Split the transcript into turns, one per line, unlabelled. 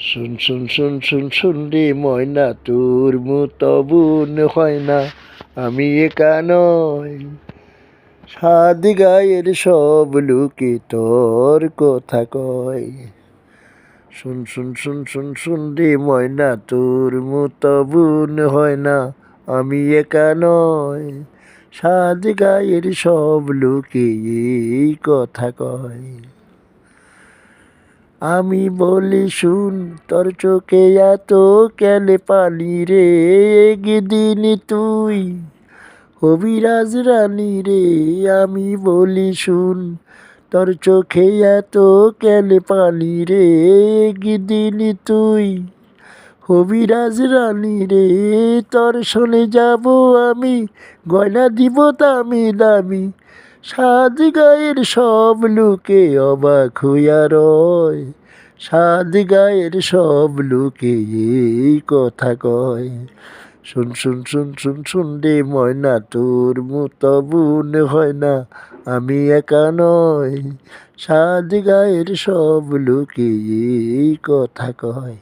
শুন শুন শুন শুন শুন রে ময়না, তোর মতো বোন হয় না, আমি একা নয়। সাত গায়ের সব লোকে তোর কথা কয়। শুন শুন শুন শুন শুন রে ময়না, তোর মতো বোন হয় না, আমি একা নয়। সাত গায়ের সব লোকে এই কথা কয়। আমি বলি শুন, তোর চোখে এত কেলে পানি রে, একদিন তুই হবি রাজরানী রে। আমি বলি শুন, তোর চোখে এত কেলে পানি রে, একদিন তুই হবি রাজরানী রে। তোর শোনে যাব আমি, গয়না দিব দামি দামি, সাত গায়ের সব লোকে অবাক হইয়া রয়। সাত গায়ের সব লোকে এই কথা কয়। শুন শুন শুন শুন শুন রে ময়না, তোর মতো বোন হয় না, আমি একা নয়। সাত গায়ের সব লোকে এই কথা কয়।